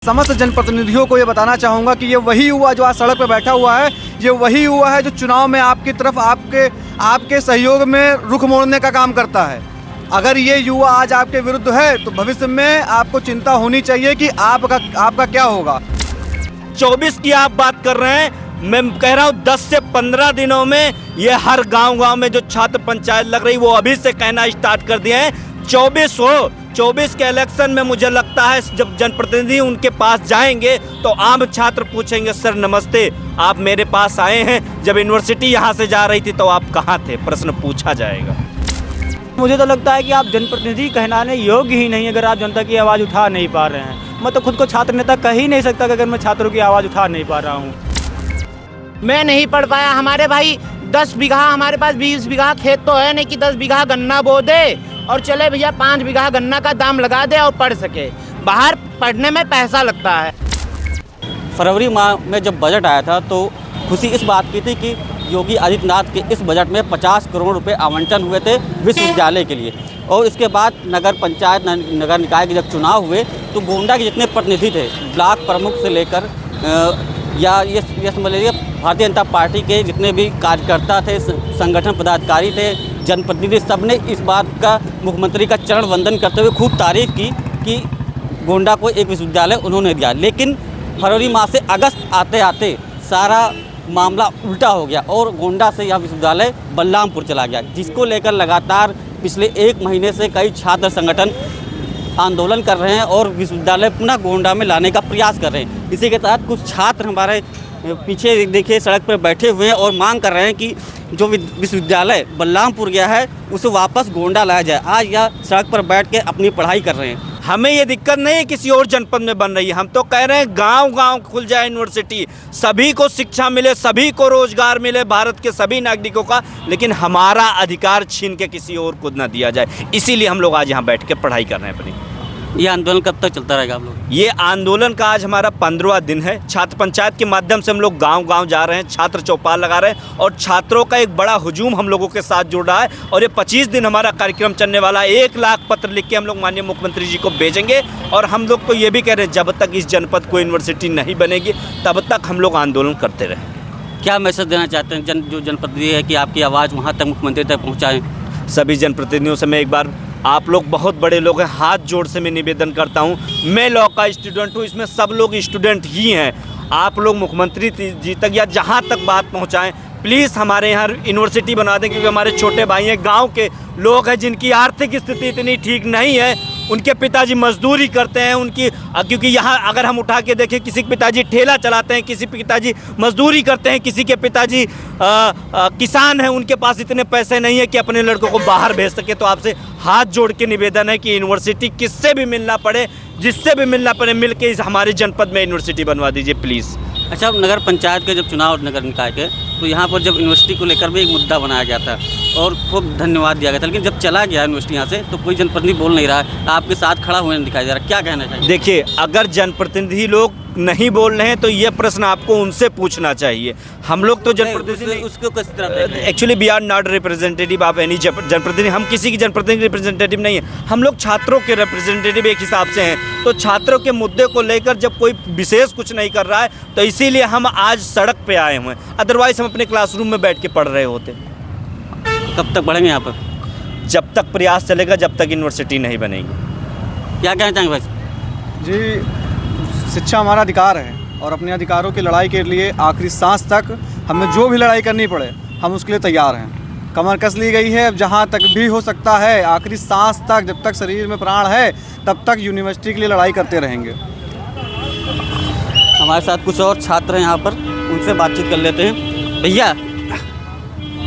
समस्त जनप्रतिनिधियों को ये बताना चाहूँगा कि ये वही युवा जो आज सड़क पर बैठा हुआ है, ये वही युवा है जो चुनाव में आपकी तरफ आपके सहयोग में रुख मोड़ने का काम करता है। अगर ये युवा आज आपके विरुद्ध है तो भविष्य में आपको चिंता होनी चाहिए कि आपका क्या होगा। 24 की आप बात कर रहे हैं, मैं कह रहा हूँ 10 से 15 दिनों में ये हर गांव में जो छात्र पंचायत लग रही वो अभी से कहना स्टार्ट कर दिए हैं 24 के इलेक्शन में मुझे लगता है जब जनप्रतिनिधि उनके पास जाएंगे तो आम छात्र पूछेंगे सर नमस्ते, आप मेरे पास आए हैं, जब यूनिवर्सिटी यहाँ से जा रही थी तो आप कहाँ थे, प्रश्न पूछा जाएगा। मुझे तो लगता है कि आप जनप्रतिनिधि कहलाने योग्य ही नहीं अगर आप जनता की आवाज़ उठा नहीं पा रहे हैं। मैं तो खुद को छात्र नेता कह ही नहीं सकता अगर मैं छात्रों की आवाज़ उठा नहीं पा रहा हूँ। मैं नहीं पढ़ पाया, हमारे भाई 10 बीघा, हमारे पास 20 बीघा खेत तो है नहीं कि 10 बीघा गन्ना बो दे और चले भैया 5 बीघा गन्ना का दाम लगा दे और पढ़ सके। बाहर पढ़ने में पैसा लगता है। फरवरी माह में जब बजट आया था तो खुशी इस बात की थी कि योगी आदित्यनाथ के इस बजट में 50 करोड़ रुपए आवंटन हुए थे विश्वविद्यालय के लिए। और इसके बाद नगर पंचायत नगर निकाय के जब चुनाव हुए तो गोंडा के जितने प्रतिनिधि थे, ब्लॉक प्रमुख से लेकर या ये समझ लीजिए भारतीय जनता पार्टी के जितने भी कार्यकर्ता थे, संगठन पदाधिकारी थे, जनप्रतिनिधि, सब ने इस बात का मुख्यमंत्री का चरण वंदन करते हुए खूब तारीफ की कि गोंडा को एक विश्वविद्यालय उन्होंने दिया। लेकिन फरवरी माह से अगस्त आते आते सारा मामला उल्टा हो गया और गोंडा से यह विश्वविद्यालय बलरामपुर चला गया, जिसको लेकर लगातार पिछले 1 महीने से कई छात्र संगठन आंदोलन कर रहे हैं और विश्वविद्यालय पुनः गोंडा में लाने का प्रयास कर रहे हैं। इसी के तहत कुछ छात्र हमारे पीछे देखिए सड़क पर बैठे हुए हैं और मांग कर रहे हैं कि जो विश्वविद्यालय बलरामपुर गया है उसे वापस गोंडा लाया जाए। आज यह सड़क पर बैठ के अपनी पढ़ाई कर रहे हैं। हमें ये दिक्कत नहीं है किसी और जनपद में बन रही है, हम तो कह रहे हैं गांव खुल जाए यूनिवर्सिटी, सभी को शिक्षा मिले, सभी को रोजगार मिले, भारत के सभी नागरिकों का, लेकिन हमारा अधिकार छीन के किसी और को न दिया जाए। इसीलिए हम लोग आज यहाँ बैठ के पढ़ाई कर रहे हैं अपनी। ये आंदोलन कब तक चलता रहेगा आप लोग? ये आंदोलन का आज हमारा 15वां दिन है। छात्र पंचायत के माध्यम से हम लोग गांव जा रहे हैं, छात्र चौपाल लगा रहे हैं और छात्रों का एक बड़ा हुजूम हम लोगों के साथ जुड़ रहा है। और ये 25 दिन हमारा कार्यक्रम चलने वाला है। 1 लाख पत्र लिख के हम लोग माननीय मुख्यमंत्री जी को भेजेंगे और हम लोग तो ये भी कह रहे हैं जब तक इस जनपद को यूनिवर्सिटी नहीं बनेगी तब तक हम लोग आंदोलन करते रहें। क्या मैसेज देना चाहते हैं जो जनप्रतिनिधि है कि आपकी आवाज़ वहाँ तक मुख्यमंत्री तक पहुँचाएँ? सभी जनप्रतिनिधियों से मैं एक बार, आप लोग बहुत बड़े लोग हैं, हाथ जोड़ से मैं निवेदन करता हूं, मैं लॉ का स्टूडेंट हूं, इसमें सब लोग स्टूडेंट ही हैं। आप लोग मुख्यमंत्री जी तक या जहां तक बात पहुंचाएं, प्लीज़ हमारे यहाँ यूनिवर्सिटी बना दें, क्योंकि हमारे छोटे भाई हैं, गांव के लोग हैं जिनकी आर्थिक स्थिति इतनी ठीक नहीं है, उनके पिताजी मजदूरी करते हैं, क्योंकि यहाँ अगर हम उठा के देखें किसी के पिताजी ठेला चलाते हैं, किसी पिताजी मजदूरी करते हैं, किसी के पिताजी किसान हैं, उनके पास इतने पैसे नहीं है कि अपने लड़कों को बाहर भेज सके। तो आपसे हाथ जोड़ के निवेदन है कि यूनिवर्सिटी किससे भी मिलना पड़े, जिससे भी मिलना पड़े, मिल के हमारे जनपद में यूनिवर्सिटी बनवा दीजिए प्लीज़। अच्छा, नगर पंचायत के जब चुनाव नगर निकाय के तो यहाँ पर जब यूनिवर्सिटी को लेकर भी एक मुद्दा बनाया गया था और खूब धन्यवाद दिया गया था, लेकिन जब चला गया यूनिवर्सिटी यहाँ से तो कोई जनप्रतिनिधि बोल नहीं रहा है, आपके साथ खड़ा हुए दिखाई दे रहा है, क्या कहना चाहिए? देखिए, अगर जनप्रतिनिधि लोग नहीं बोल रहे हैं तो ये प्रश्न आपको उनसे पूछना चाहिए। हम लोग तो जनप्रतिनिधि उसको किस तरह actually we are not representative of any जनप्रतिनिधि, हम किसी की जनप्रतिनिधि रिप्रेजेंटेटिव नहीं है, हम लोग छात्रों के रिप्रेजेंटेटिव एक हिसाब से हैं। तो छात्रों के मुद्दे को लेकर जब कोई विशेष कुछ नहीं कर रहा है तो इसीलिए हम आज सड़क पे आए हुए हैं, अदरवाइज हम अपने क्लासरूम में बैठ के पढ़ रहे होते। कब तक बढ़ेंगे यहाँ पर? जब तक प्रयास चलेगा, जब तक यूनिवर्सिटी नहीं बनेगी। क्या कहना चाहेंगे भाई? जी, शिक्षा हमारा अधिकार है और अपने अधिकारों की लड़ाई के लिए आखिरी सांस तक हमें जो भी लड़ाई करनी पड़े हम उसके लिए तैयार हैं। कमर कस ली गई है, अब जहाँ तक भी हो सकता है आखिरी सांस तक, जब तक शरीर में प्राण है तब तक यूनिवर्सिटी के लिए लड़ाई करते रहेंगे। हमारे साथ कुछ और छात्र हैं यहाँ पर, उनसे बातचीत कर लेते हैं। भैया,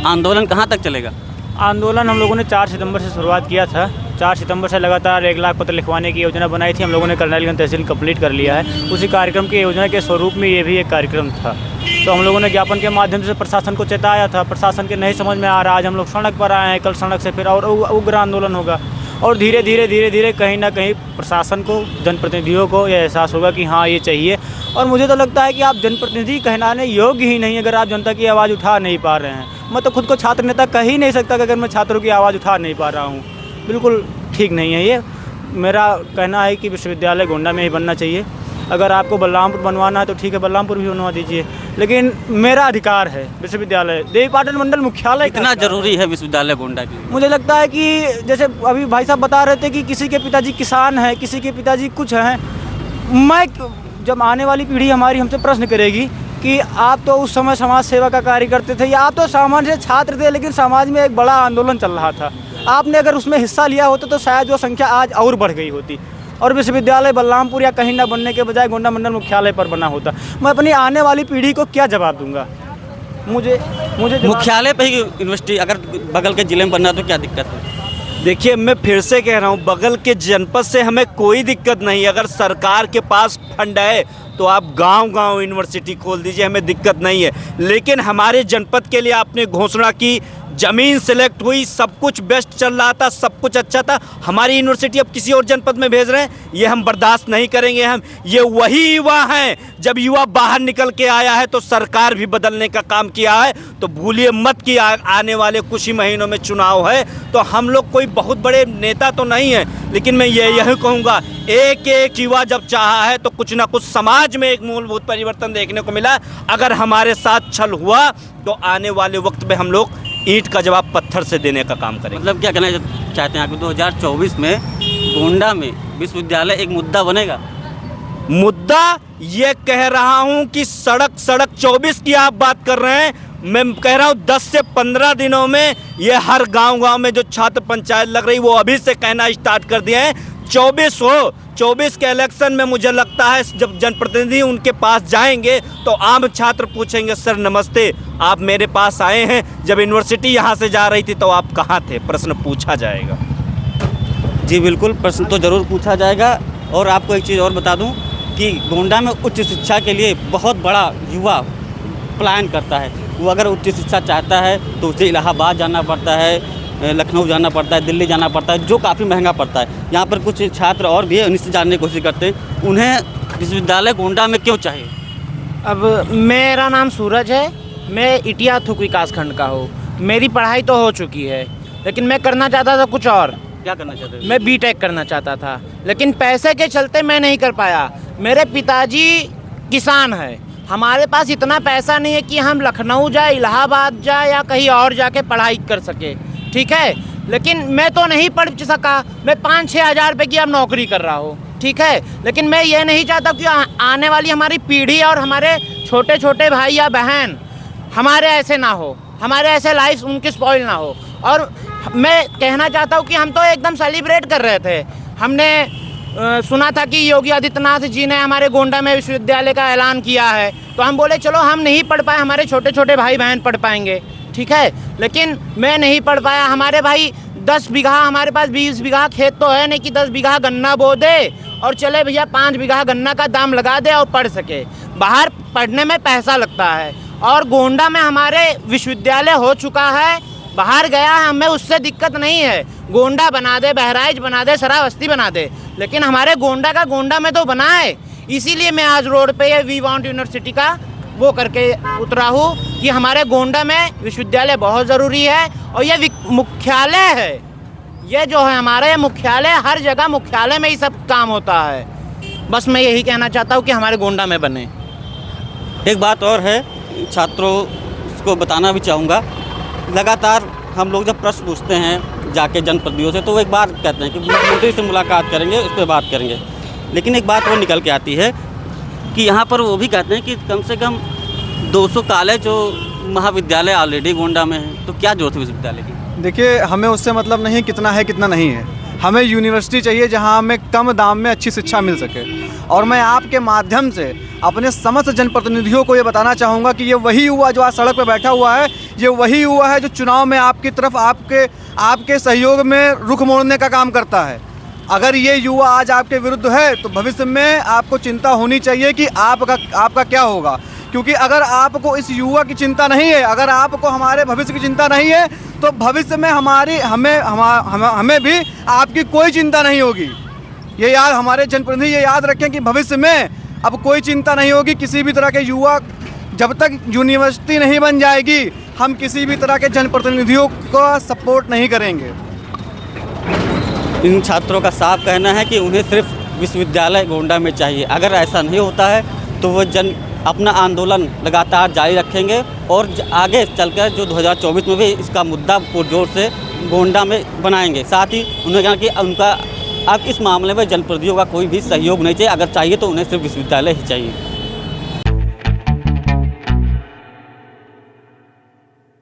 आंदोलन कहाँ तक चलेगा? आंदोलन हम लोगों ने 4 सितंबर से शुरुआत किया था। 4 सितंबर से लगातार 1 लाख पत्र लिखवाने की योजना बनाई थी। हम लोगों ने करनालीगंज तहसील कंप्लीट कर लिया है। उसी कार्यक्रम की योजना के स्वरूप में ये भी एक कार्यक्रम था। तो हम लोगों ने ज्ञापन के माध्यम से प्रशासन को चेताया था, प्रशासन के नहीं समझ में आ रहा। आज हम लोग सड़क पर आए हैं, कल सड़क से फिर और उग्र आंदोलन होगा और धीरे धीरे कहीं ना कहीं प्रशासन को, जनप्रतिनिधियों को ये एहसास होगा कि हाँ ये चाहिए। और मुझे तो लगता है कि आप जनप्रतिनिधि कहलाने योग्य ही नहीं अगर आप जनता की आवाज़ उठा नहीं पा रहे हैं। मैं तो खुद को छात्र नेता कह ही नहीं सकता अगर मैं छात्रों की आवाज़ उठा नहीं पा रहा हूँ। बिल्कुल ठीक नहीं है ये। मेरा कहना है कि विश्वविद्यालय गोंडा में ही बनना चाहिए अगर आपको बलरामपुर बनवाना है तो ठीक है, बलरामपुर भी बनवा दीजिए, लेकिन मेरा अधिकार है विश्वविद्यालय देवीपाटन मंडल मुख्यालय इतना जरूरी है विश्वविद्यालय गोंडा की। मुझे लगता है कि जैसे अभी भाई साहब बता रहे थे कि किसी के पिताजी किसान हैं, किसी के पिताजी कुछ हैं, मैं जब आने वाली पीढ़ी हमारी हमसे प्रश्न करेगी कि आप तो उस समय समाज सेवा का कार्य करते थे या आप तो सामान्य छात्र थे, लेकिन समाज में एक बड़ा आंदोलन चल रहा था, आपने अगर उसमें हिस्सा लिया होता तो शायद वो संख्या आज और बढ़ गई होती और विश्वविद्यालय बलरामपुर या कहीं ना बनने के बजाय गोंडा मंडल मुख्यालय पर बना होता। मैं अपनी आने वाली पीढ़ी को क्या जवाब दूंगा? मुझे मुख्यालय पे ही यूनिवर्सिटी अगर बगल के जिले में बनना तो क्या दिक्कत है? देखिए, मैं फिर से कह रहा हूँ, बगल के जनपद से हमें कोई दिक्कत नहीं। अगर सरकार के पास फंड है तो आप गांव-गांव यूनिवर्सिटी खोल दीजिए, हमें दिक्कत नहीं है। लेकिन हमारे जनपद के लिए आपने घोषणा की, ज़मीन सेलेक्ट हुई, सब कुछ बेस्ट चल रहा था, सब कुछ अच्छा था, हमारी यूनिवर्सिटी अब किसी और जनपद में भेज रहे हैं, ये हम बर्दाश्त नहीं करेंगे। हम ये वही युवा हैं, जब युवा बाहर निकल के आया है तो सरकार भी बदलने का काम किया है। तो भूलिए मत कि आने वाले कुछ ही महीनों में चुनाव है, तो हम लोग कोई बहुत बड़े नेता तो नहीं हैं, लेकिन मैं यही कहूँगा, एक एक युवा जब चाहा है तो कुछ ना कुछ समाज में एक मूलभूत परिवर्तन देखने को मिला। अगर हमारे साथ छल हुआ तो आने वाले वक्त में हम लोग ईंट का जवाब पत्थर से देने का काम करेंगे। मतलब क्या कहना चाहते हैं आप? 2024 में गोंडा में विश्वविद्यालय एक मुद्दा बनेगा? मुद्दा ये कह रहा हूं कि सड़क 24 की आप बात कर रहे हैं, मैं कह रहा हूं 10 से 15 दिनों में ये हर गांव-गांव में जो छात्र पंचायत लग रही वो अभी से कहना स्टार्ट कर दिए हैं। 24 के इलेक्शन में मुझे लगता है जब जनप्रतिनिधि उनके पास जाएंगे तो आम छात्र पूछेंगे, सर नमस्ते, आप मेरे पास आए हैं, जब यूनिवर्सिटी यहाँ से जा रही थी तो आप कहाँ थे? प्रश्न पूछा जाएगा। जी बिल्कुल, प्रश्न तो ज़रूर पूछा जाएगा। और आपको एक चीज़ और बता दूं कि गोंडा में उच्च शिक्षा के लिए बहुत बड़ा युवा प्लान करता है। वो अगर उच्च शिक्षा चाहता है तो उसे इलाहाबाद जाना पड़ता है, लखनऊ जाना पड़ता है, दिल्ली जाना पड़ता है, जो काफ़ी महंगा पड़ता है। यहाँ पर कुछ छात्र और भी उनसे जानने की कोशिश करते हैं, उन्हें विश्वविद्यालय गोंडा में क्यों चाहिए? अब मेरा नाम सूरज है, मैं इटिया थुक विकास खंड का हूँ। मेरी पढ़ाई तो हो चुकी है, लेकिन मैं करना चाहता था कुछ और। क्या करना चाहते हैं? मैं बीटेक करना चाहता था, लेकिन पैसे के चलते मैं नहीं कर पाया। मेरे पिताजी किसान हैं, हमारे पास इतना पैसा नहीं है कि हम लखनऊ जाए, इलाहाबाद जाए या कहीं और जाके पढ़ाई कर सके, ठीक है। लेकिन मैं तो नहीं पढ़ सका, मैं 5-6 हज़ार रुपये की अब नौकरी कर रहा हूँ, ठीक है। लेकिन मैं ये नहीं चाहता कि आने वाली हमारी पीढ़ी और हमारे छोटे छोटे भाई या बहन हमारे ऐसे ना हो, हमारे ऐसे लाइफ उनकी स्पॉइल ना हो। और मैं कहना चाहता हूँ कि हम तो एकदम सेलिब्रेट कर रहे थे। हमने सुना था कि योगी आदित्यनाथ जी ने हमारे गोंडा में विश्वविद्यालय का ऐलान किया है, तो हम बोले चलो हम नहीं पढ़ पाए, हमारे छोटे छोटे भाई बहन पढ़ पाएंगे, ठीक है। लेकिन मैं नहीं पढ़ पाया। हमारे भाई 10 बीघा, हमारे पास 20 बीघा खेत तो है नहीं कि 10 बीघा गन्ना बो दे और चले भैया 5 बीघा गन्ना का दाम लगा दे और पढ़ सके। बाहर पढ़ने में पैसा लगता है और गोंडा में हमारे विश्वविद्यालय हो चुका है, बाहर गया है, हमें उससे दिक्कत नहीं है। गोंडा बना दे, बहराइच बना दे, शरावस्ती बना दे, लेकिन हमारे गोंडा का गोंडा में तो बना है। इसीलिए मैं आज रोड पे ये वी वांट यूनिवर्सिटी का वो करके उतरा हूँ कि हमारे गोंडा में विश्वविद्यालय बहुत ज़रूरी है। और ये मुख्यालय है, ये जो है हमारा ये मुख्यालय, हर जगह मुख्यालय में ही सब काम होता है। बस मैं यही कहना चाहता हूँ कि हमारे गोंडा में बने। एक बात और है, छात्रों को बताना भी चाहूँगा, लगातार हम लोग जब प्रश्न पूछते हैं जाके जनप्रतिनिधियों से तो वो एक बार कहते हैं कि मुख्यमंत्री से मुलाकात करेंगे, उस पर बात करेंगे। लेकिन एक बात और निकल के आती है कि यहाँ पर वो भी कहते हैं कि कम से कम 200 कॉलेज और महाविद्यालय ऑलरेडी गोंडा में है, तो क्या जरूरत है विश्वविद्यालय की? देखिए, हमें उससे मतलब नहीं कितना है कितना नहीं है, हमें यूनिवर्सिटी चाहिए जहां हमें कम दाम में अच्छी शिक्षा मिल सके। और मैं आपके माध्यम से अपने समस्त जनप्रतिनिधियों को ये बताना चाहूँगा कि ये वही युवा जो आज सड़क पर बैठा हुआ है, ये वही युवा है जो चुनाव में आपकी तरफ आपके सहयोग में रुख मोड़ने का काम करता है। अगर ये युवा आज आपके विरुद्ध है तो भविष्य में आपको चिंता होनी चाहिए कि आपका क्या होगा। क्योंकि अगर आपको इस युवा की चिंता नहीं है, अगर आपको हमारे भविष्य की चिंता नहीं है, तो भविष्य में हमें भी आपकी कोई चिंता नहीं होगी। ये याद हमारे जनप्रतिनिधि ये याद रखें कि भविष्य में अब कोई चिंता नहीं होगी किसी भी तरह के युवा, जब तक यूनिवर्सिटी नहीं बन जाएगी हम किसी भी तरह के जनप्रतिनिधियों का सपोर्ट नहीं करेंगे। इन छात्रों का साफ कहना है कि उन्हें सिर्फ विश्वविद्यालय गोंडा में चाहिए। अगर ऐसा नहीं होता है तो वो जन अपना आंदोलन लगातार जारी रखेंगे और आगे चलकर जो 2024 में भी इसका मुद्दा पुरजोर से गोंडा में बनाएंगे। साथ ही उन्होंने कहा कि उनका अब इस मामले में जनप्रतिनिधियों का कोई भी सहयोग नहीं चाहिए, अगर चाहिए तो उन्हें सिर्फ विश्वविद्यालय ही चाहिए।